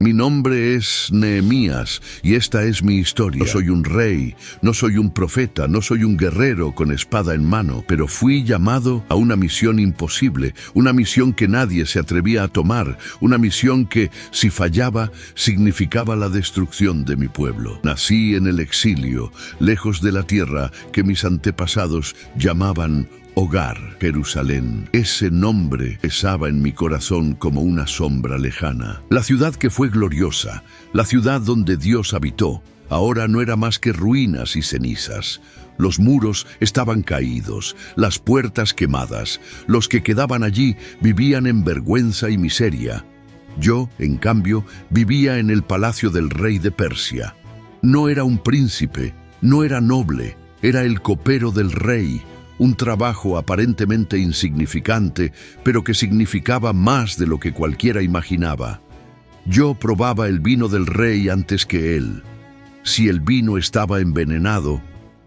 Mi nombre es Nehemías y esta es mi historia. No soy un rey, no soy un profeta, no soy un guerrero con espada en mano, pero fui llamado a una misión imposible, una misión que nadie se atrevía a tomar, una misión que, si fallaba, significaba la destrucción de mi pueblo. Nací en el exilio, lejos de la tierra que mis antepasados llamaban hogar, Jerusalén. Ese nombre pesaba en mi corazón como una sombra lejana. La ciudad que fue gloriosa, la ciudad donde Dios habitó, ahora no era más que ruinas y cenizas. Los muros estaban caídos, las puertas quemadas. Los que quedaban allí vivían en vergüenza y miseria. Yo, en cambio, vivía en el palacio del rey de Persia. No era un príncipe, no era noble, era el copero del rey. Un trabajo aparentemente insignificante, pero que significaba más de lo que cualquiera imaginaba. Yo probaba el vino del rey antes que él. Si el vino estaba envenenado,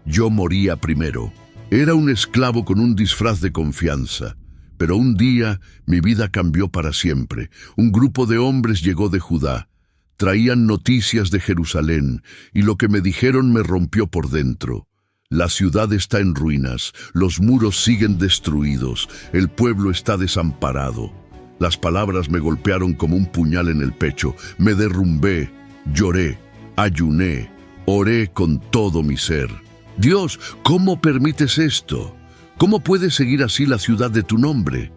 yo moría primero. Era un esclavo con un disfraz de confianza. Pero un día mi vida cambió para siempre. Un grupo de hombres llegó de Judá. Traían noticias de Jerusalén, y lo que me dijeron me rompió por dentro. La ciudad está en ruinas, los muros siguen destruidos, el pueblo está desamparado. Las palabras me golpearon como un puñal en el pecho, me derrumbé, lloré, ayuné, oré con todo mi ser. Dios, ¿cómo permites esto? ¿Cómo puede seguir así la ciudad de tu nombre?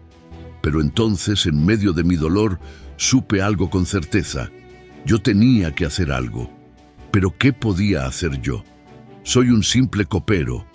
Pero entonces, en medio de mi dolor, supe algo con certeza. Yo tenía que hacer algo. ¿Pero qué podía hacer yo? Soy un simple copero,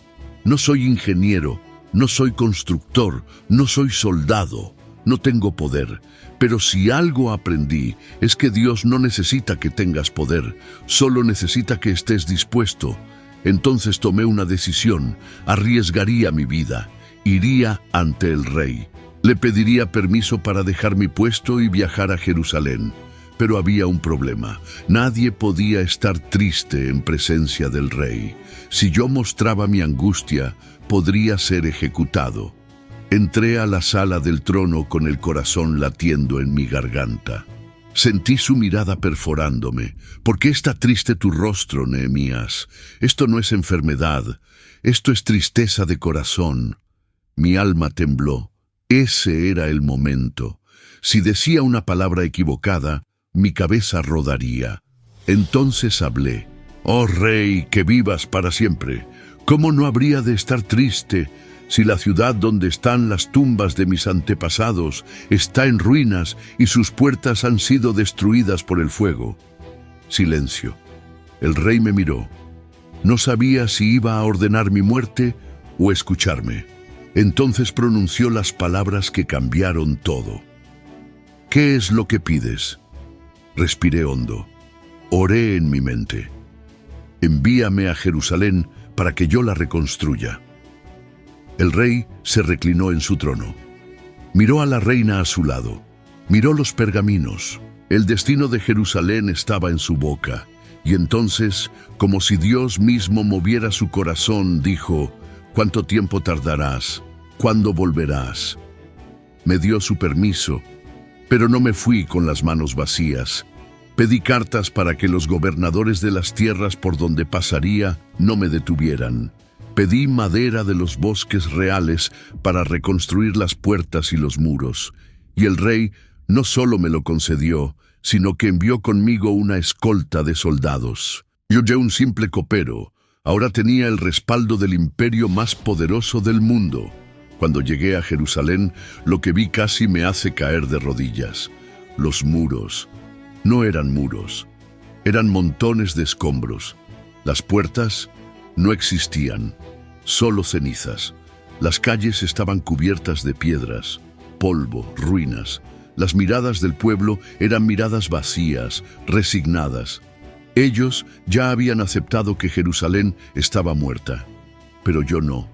no soy ingeniero, no soy constructor, no soy soldado, no tengo poder. Pero si algo aprendí es que Dios no necesita que tengas poder, solo necesita que estés dispuesto. Entonces tomé una decisión, arriesgaría mi vida, iría ante el rey. Le pediría permiso para dejar mi puesto y viajar a Jerusalén. Pero había un problema. Nadie podía estar triste en presencia del rey. Si yo mostraba mi angustia, podría ser ejecutado. Entré a la sala del trono con el corazón latiendo en mi garganta. Sentí su mirada perforándome. ¿Por qué está triste tu rostro, Nehemías? Esto no es enfermedad. Esto es tristeza de corazón. Mi alma tembló. Ese era el momento. Si decía una palabra equivocada, mi cabeza rodaría. Entonces hablé. Oh rey, que vivas para siempre. ¿Cómo no habría de estar triste si la ciudad donde están las tumbas de mis antepasados está en ruinas y sus puertas han sido destruidas por el fuego? Silencio. El rey me miró. No sabía si iba a ordenar mi muerte o escucharme. Entonces pronunció las palabras que cambiaron todo. ¿Qué es lo que pides? Respiré hondo. Oré en mi mente. Envíame a Jerusalén para que yo la reconstruya. El rey se reclinó en su trono. Miró a la reina a su lado. Miró los pergaminos. El destino de Jerusalén estaba en su boca. Y entonces, como si Dios mismo moviera su corazón, dijo: ¿Cuánto tiempo tardarás? ¿Cuándo volverás? Me dio su permiso. Pero no me fui con las manos vacías. Pedí cartas para que los gobernadores de las tierras por donde pasaría no me detuvieran. Pedí madera de los bosques reales para reconstruir las puertas y los muros. Y el rey no solo me lo concedió, sino que envió conmigo una escolta de soldados. Yo ya un simple copero, ahora tenía el respaldo del imperio más poderoso del mundo. Cuando llegué a Jerusalén, lo que vi casi me hace caer de rodillas. Los muros. No eran muros. Eran montones de escombros. Las puertas no existían. Solo cenizas. Las calles estaban cubiertas de piedras, polvo, ruinas. Las miradas del pueblo eran miradas vacías, resignadas. Ellos ya habían aceptado que Jerusalén estaba muerta. Pero yo no.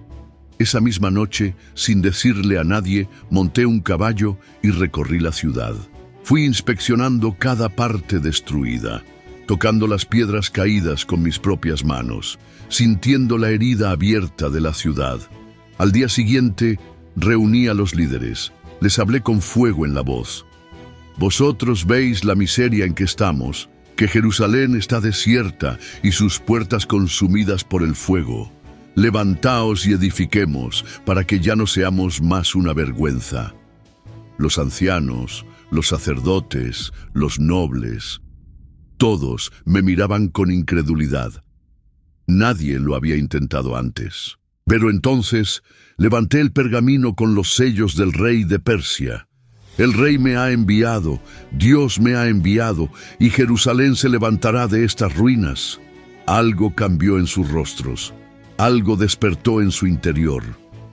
Esa misma noche, sin decirle a nadie, monté un caballo y recorrí la ciudad. Fui inspeccionando cada parte destruida, tocando las piedras caídas con mis propias manos, sintiendo la herida abierta de la ciudad. Al día siguiente, reuní a los líderes. Les hablé con fuego en la voz. Vosotros veis la miseria en que estamos, que Jerusalén está desierta y sus puertas consumidas por el fuego. Levantaos y edifiquemos, para que ya no seamos más una vergüenza. Los ancianos, los sacerdotes, los nobles, todos me miraban con incredulidad. Nadie lo había intentado antes. Pero entonces levanté el pergamino con los sellos del rey de Persia. El rey me ha enviado, Dios me ha enviado, y Jerusalén se levantará de estas ruinas. Algo cambió en sus rostros, algo despertó en su interior,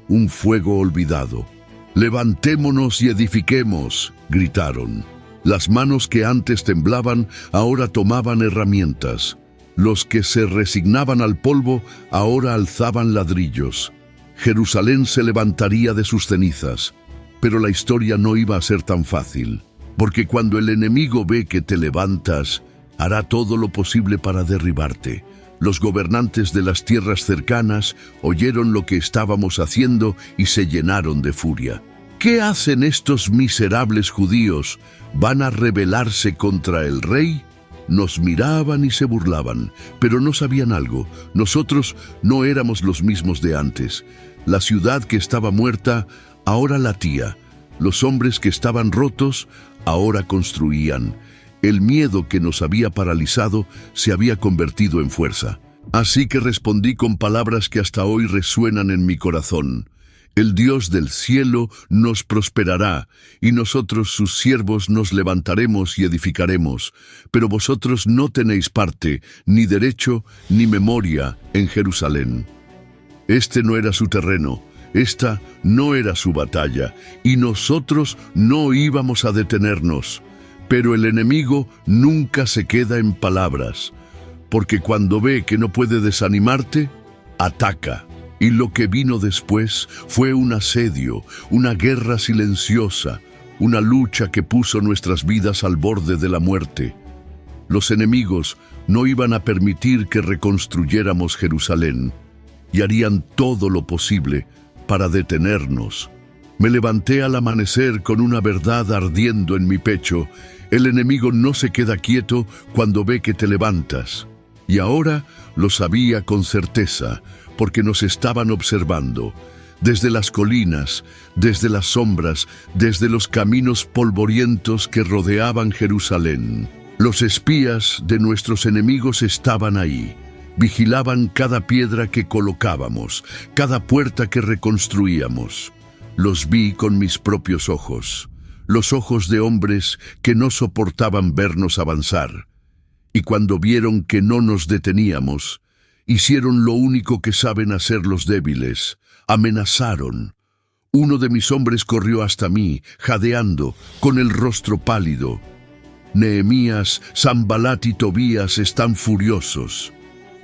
un fuego olvidado. «Levantémonos y edifiquemos», gritaron. Las manos que antes temblaban ahora tomaban herramientas. Los que se resignaban al polvo ahora alzaban ladrillos. Jerusalén se levantaría de sus cenizas. Pero la historia no iba a ser tan fácil, porque cuando el enemigo ve que te levantas, hará todo lo posible para derribarte. Los gobernantes de las tierras cercanas oyeron lo que estábamos haciendo y se llenaron de furia. ¿Qué hacen estos miserables judíos? ¿Van a rebelarse contra el rey? Nos miraban y se burlaban, pero no sabían algo. Nosotros no éramos los mismos de antes. La ciudad que estaba muerta ahora latía. Los hombres que estaban rotos ahora construían. El miedo que nos había paralizado se había convertido en fuerza. Así que respondí con palabras que hasta hoy resuenan en mi corazón. El Dios del cielo nos prosperará, y nosotros sus siervos nos levantaremos y edificaremos. Pero vosotros no tenéis parte, ni derecho, ni memoria en Jerusalén. Este no era su terreno. Esta no era su batalla, y nosotros no íbamos a detenernos. Pero el enemigo nunca se queda en palabras, porque cuando ve que no puede desanimarte, ataca. Y lo que vino después fue un asedio, una guerra silenciosa, una lucha que puso nuestras vidas al borde de la muerte. Los enemigos no iban a permitir que reconstruyéramos Jerusalén, y harían todo lo posible para detenernos. Me levanté al amanecer con una verdad ardiendo en mi pecho. El enemigo no se queda quieto cuando ve que te levantas. Y ahora lo sabía con certeza, porque nos estaban observando. Desde las colinas, desde las sombras, desde los caminos polvorientos que rodeaban Jerusalén. Los espías de nuestros enemigos estaban ahí. Vigilaban cada piedra que colocábamos, cada puerta que reconstruíamos. Los vi con mis propios ojos, los ojos de hombres que no soportaban vernos avanzar. Y cuando vieron que no nos deteníamos, hicieron lo único que saben hacer los débiles: amenazaron. Uno de mis hombres corrió hasta mí, jadeando, con el rostro pálido. Nehemías, Sanbalat y Tobías están furiosos.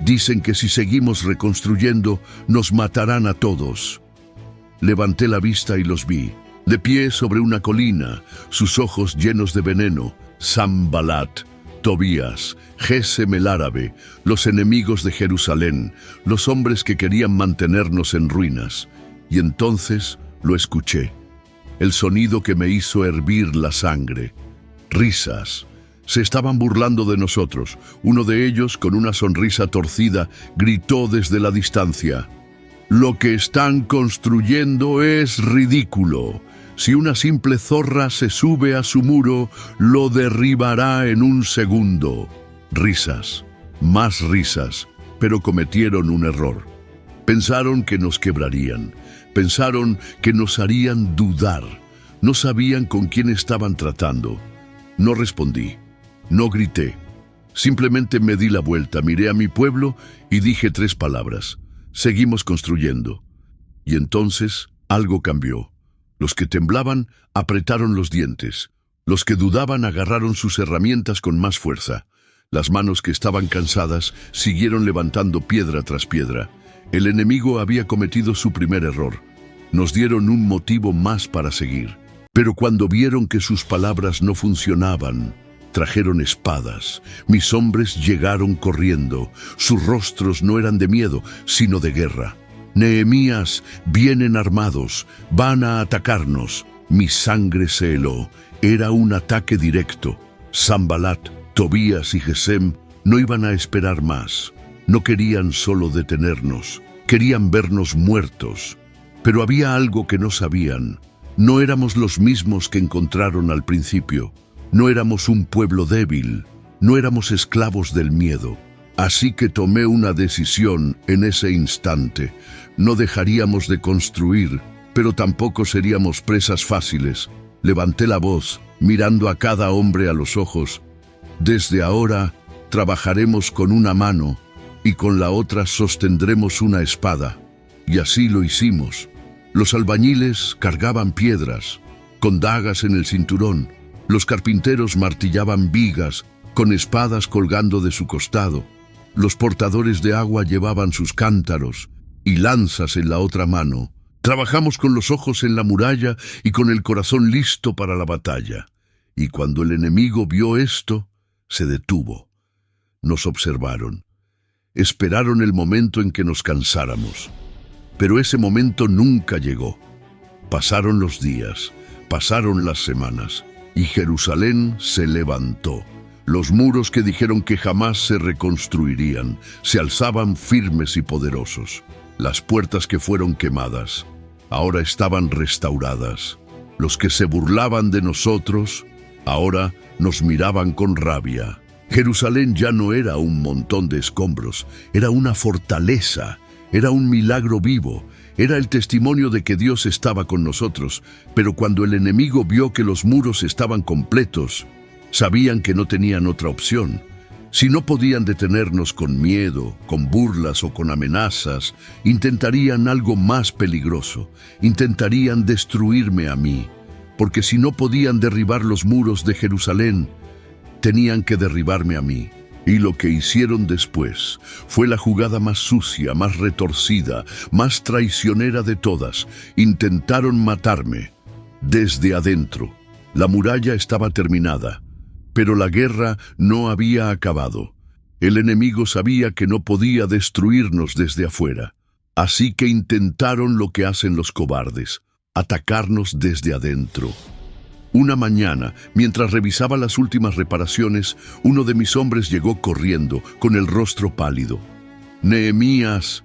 Dicen que si seguimos reconstruyendo, nos matarán a todos. Levanté la vista y los vi, de pie sobre una colina, sus ojos llenos de veneno. Sanbalat, Tobías, Gesem el árabe, los enemigos de Jerusalén, los hombres que querían mantenernos en ruinas. Y entonces lo escuché, el sonido que me hizo hervir la sangre. Risas. Se estaban burlando de nosotros. Uno de ellos, con una sonrisa torcida, gritó desde la distancia: «Lo que están construyendo es ridículo. Si una simple zorra se sube a su muro, lo derribará en un segundo». Risas, más risas, pero cometieron un error. Pensaron que nos quebrarían. Pensaron que nos harían dudar. No sabían con quién estaban tratando. No respondí. No grité. Simplemente me di la vuelta, miré a mi pueblo y dije 3 palabras: «Seguimos construyendo». Y entonces algo cambió. Los que temblaban apretaron los dientes. Los que dudaban agarraron sus herramientas con más fuerza. Las manos que estaban cansadas siguieron levantando piedra tras piedra. El enemigo había cometido su primer error. Nos dieron un motivo más para seguir. Pero cuando vieron que sus palabras no funcionaban, trajeron espadas. Mis hombres llegaron corriendo. Sus rostros no eran de miedo, sino de guerra. «Nehemías, vienen armados, van a atacarnos». Mi sangre se heló. Era un ataque directo. Sanbalat, Tobías y Gesem no iban a esperar más. No querían solo detenernos, querían vernos muertos. Pero había algo que no sabían. No éramos los mismos que encontraron al principio. No éramos un pueblo débil. No éramos esclavos del miedo. Así que tomé una decisión en ese instante. No dejaríamos de construir, pero tampoco seríamos presas fáciles. Levanté la voz, mirando a cada hombre a los ojos. Desde ahora, trabajaremos con una mano y con la otra sostendremos una espada. Y así lo hicimos. Los albañiles cargaban piedras, con dagas en el cinturón. Los carpinteros martillaban vigas, con espadas colgando de su costado. Los portadores de agua llevaban sus cántaros y lanzas en la otra mano. Trabajamos con los ojos en la muralla y con el corazón listo para la batalla. Y cuando el enemigo vio esto, se detuvo. Nos observaron. Esperaron el momento en que nos cansáramos. Pero ese momento nunca llegó. Pasaron los días, pasaron las semanas, y Jerusalén se levantó. Los muros que dijeron que jamás se reconstruirían, se alzaban firmes y poderosos. Las puertas que fueron quemadas, ahora estaban restauradas. Los que se burlaban de nosotros, ahora nos miraban con rabia. Jerusalén ya no era un montón de escombros, era una fortaleza, era un milagro vivo, era el testimonio de que Dios estaba con nosotros. Pero cuando el enemigo vio que los muros estaban completos, sabían que no tenían otra opción. Si no podían detenernos con miedo, con burlas o con amenazas, intentarían algo más peligroso. Intentarían destruirme a mí. Porque si no podían derribar los muros de Jerusalén, tenían que derribarme a mí. Y lo que hicieron después fue la jugada más sucia, más retorcida, más traicionera de todas. Intentaron matarme desde adentro. La muralla estaba terminada, pero la guerra no había acabado. El enemigo sabía que no podía destruirnos desde afuera. Así que intentaron lo que hacen los cobardes, atacarnos desde adentro. Una mañana, mientras revisaba las últimas reparaciones, uno de mis hombres llegó corriendo, con el rostro pálido. Nehemías,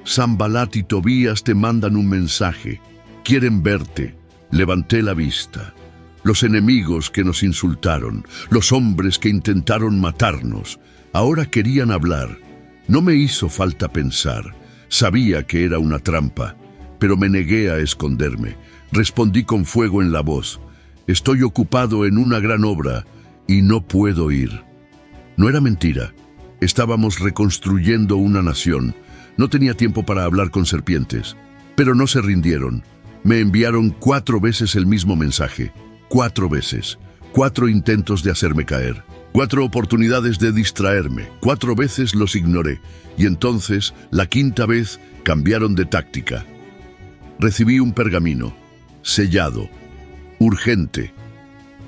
Sanbalat y Tobías te mandan un mensaje. Quieren verte. Levanté la vista. Los enemigos que nos insultaron, los hombres que intentaron matarnos, ahora querían hablar. No me hizo falta pensar. Sabía que era una trampa, pero me negué a esconderme. Respondí con fuego en la voz. Estoy ocupado en una gran obra y no puedo ir. No era mentira. Estábamos reconstruyendo una nación. No tenía tiempo para hablar con serpientes. Pero no se rindieron. Me enviaron 4 veces el mismo mensaje. 4 veces. 4 intentos de hacerme caer. 4 oportunidades de distraerme. 4 veces los ignoré. Y entonces, la 5ª vez, cambiaron de táctica. Recibí un pergamino, sellado, urgente.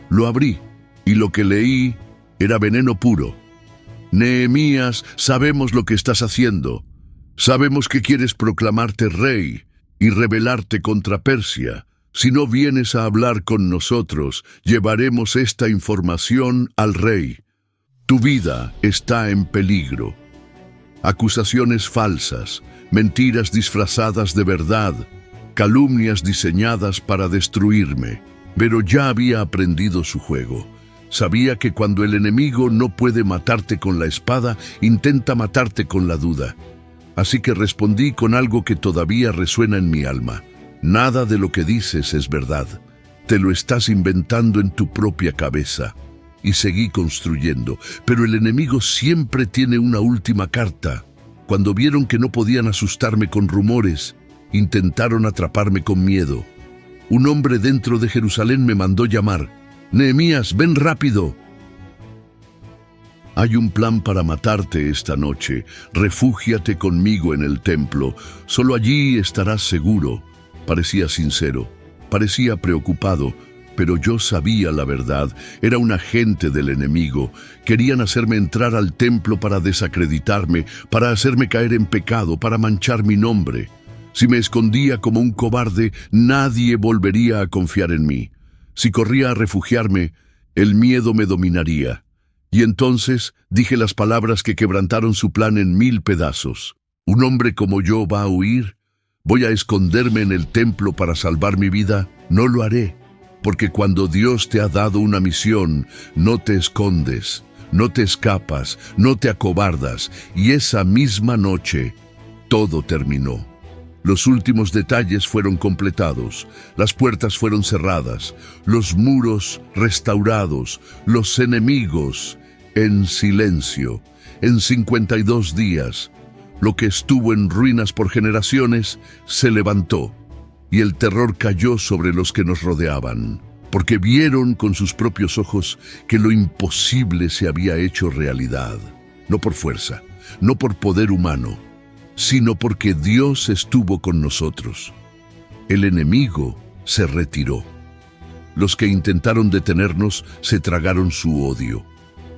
Lo abrí, y lo que leí era veneno puro. Nehemías, sabemos lo que estás haciendo. Sabemos que quieres proclamarte rey y rebelarte contra Persia. Si no vienes a hablar con nosotros, llevaremos esta información al rey. Tu vida está en peligro. Acusaciones falsas, mentiras disfrazadas de verdad, calumnias diseñadas para destruirme. Pero ya había aprendido su juego. Sabía que cuando el enemigo no puede matarte con la espada, intenta matarte con la duda. Así que respondí con algo que todavía resuena en mi alma. Nada de lo que dices es verdad. Te lo estás inventando en tu propia cabeza. Y seguí construyendo, pero el enemigo siempre tiene una última carta. Cuando vieron que no podían asustarme con rumores, intentaron atraparme con miedo. Un hombre dentro de Jerusalén me mandó llamar. Nehemías, ven rápido. Hay un plan para matarte esta noche. Refúgiate conmigo en el templo. Solo allí estarás seguro. Parecía sincero, parecía preocupado, pero yo sabía la verdad. Era un agente del enemigo. Querían hacerme entrar al templo para desacreditarme, para hacerme caer en pecado, para manchar mi nombre. Si me escondía como un cobarde, nadie volvería a confiar en mí. Si corría a refugiarme, el miedo me dominaría. Y entonces dije las palabras que quebrantaron su plan en 1000 pedazos. ¿Un hombre como yo va a huir? ¿Voy a esconderme en el templo para salvar mi vida? No lo haré, porque cuando Dios te ha dado una misión, no te escondes, no te escapas, no te acobardas, y esa misma noche todo terminó. Los últimos detalles fueron completados, las puertas fueron cerradas, los muros restaurados, los enemigos en silencio. En 52 días, lo que estuvo en ruinas por generaciones se levantó, y el terror cayó sobre los que nos rodeaban, porque vieron con sus propios ojos que lo imposible se había hecho realidad, no por fuerza, no por poder humano, sino porque Dios estuvo con nosotros. El enemigo se retiró. Los que intentaron detenernos se tragaron su odio.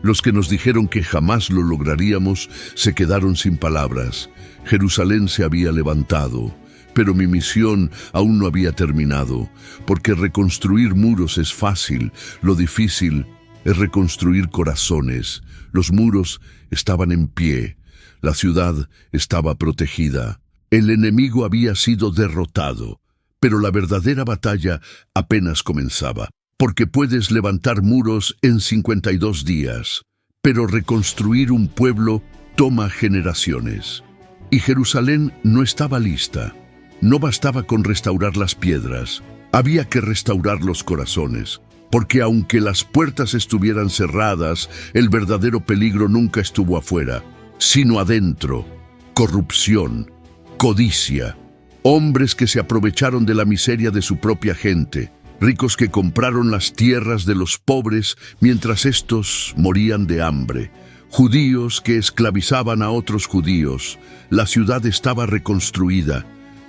Los que nos dijeron que jamás lo lograríamos se quedaron sin palabras. Jerusalén se había levantado, pero mi misión aún no había terminado, porque reconstruir muros es fácil, lo difícil es reconstruir corazones. Los muros estaban en pie. La ciudad estaba protegida. El enemigo había sido derrotado, pero la verdadera batalla apenas comenzaba, porque puedes levantar muros en 52 días, pero reconstruir un pueblo toma generaciones. Y Jerusalén no estaba lista. No bastaba con restaurar las piedras, había que restaurar los corazones, porque aunque las puertas estuvieran cerradas, el verdadero peligro nunca estuvo afuera, sino adentro. Corrupción, codicia, hombres que se aprovecharon de la miseria de su propia gente, ricos que compraron las tierras de los pobres mientras estos morían de hambre, judíos que esclavizaban a otros judíos. La ciudad estaba reconstruida,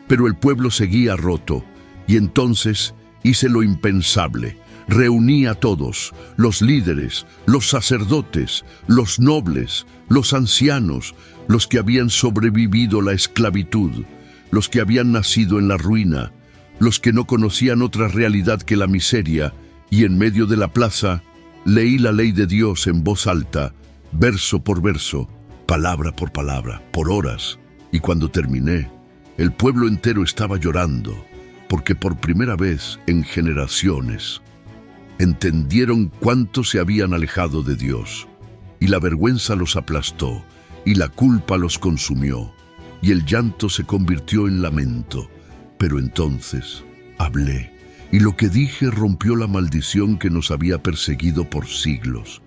pero el pueblo seguía roto, y entonces hice lo impensable. Reuní a todos, los líderes, los sacerdotes, los nobles, los ancianos, los que habían sobrevivido la esclavitud, los que habían nacido en la ruina, los que no conocían otra realidad que la miseria, y en medio de la plaza leí la ley de Dios en voz alta, verso por verso, palabra por palabra, por horas, y cuando terminé, el pueblo entero estaba llorando, porque por primera vez en generaciones entendieron cuánto se habían alejado de Dios, y la vergüenza los aplastó, y la culpa los consumió, y el llanto se convirtió en lamento. Pero entonces hablé, y lo que dije rompió la maldición que nos había perseguido por siglos.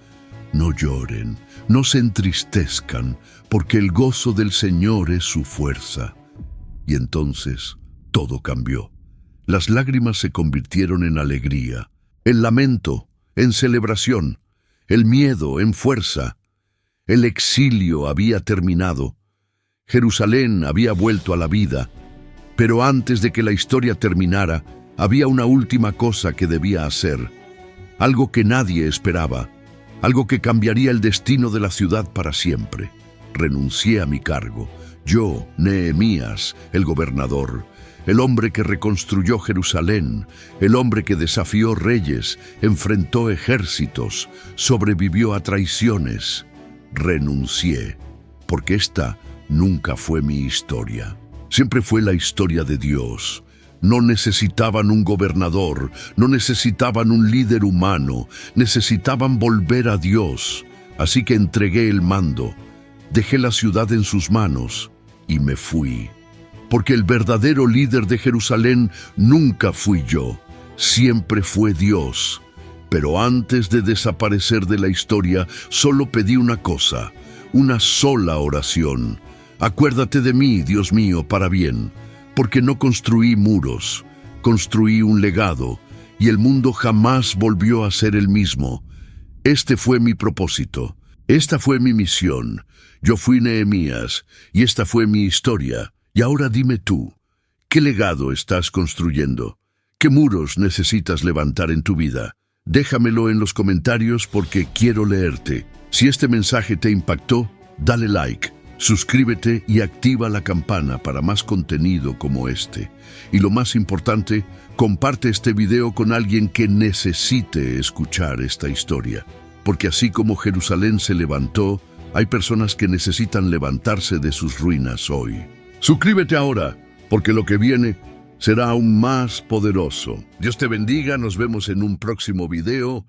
No lloren, no se entristezcan, porque el gozo del Señor es su fuerza. Y entonces todo cambió. Las lágrimas se convirtieron en alegría, el lamento en celebración, el miedo en fuerza. El exilio había terminado. Jerusalén había vuelto a la vida. Pero antes de que la historia terminara, había una última cosa que debía hacer. Algo que nadie esperaba. Algo que cambiaría el destino de la ciudad para siempre. Renuncié a mi cargo. Yo, Nehemías, el gobernador, el hombre que reconstruyó Jerusalén, el hombre que desafió reyes, enfrentó ejércitos, sobrevivió a traiciones. Renuncié, porque esta nunca fue mi historia. Siempre fue la historia de Dios. No necesitaban un gobernador, no necesitaban un líder humano, necesitaban volver a Dios. Así que entregué el mando, dejé la ciudad en sus manos y me fui. Porque el verdadero líder de Jerusalén nunca fui yo, siempre fue Dios. Pero antes de desaparecer de la historia, solo pedí una cosa, una sola oración. Acuérdate de mí, Dios mío, para bien, porque no construí muros, construí un legado, y el mundo jamás volvió a ser el mismo. Este fue mi propósito, esta fue mi misión. Yo fui Nehemías, y esta fue mi historia. Y ahora dime tú, ¿qué legado estás construyendo? ¿Qué muros necesitas levantar en tu vida? Déjamelo en los comentarios porque quiero leerte. Si este mensaje te impactó, dale like, Suscríbete y activa la campana para más contenido como este. Y lo más importante, comparte este video con alguien que necesite escuchar esta historia. Porque así como Jerusalén se levantó, hay personas que necesitan levantarse de sus ruinas hoy. Suscríbete ahora, porque lo que viene será aún más poderoso. Dios te bendiga, nos vemos en un próximo video.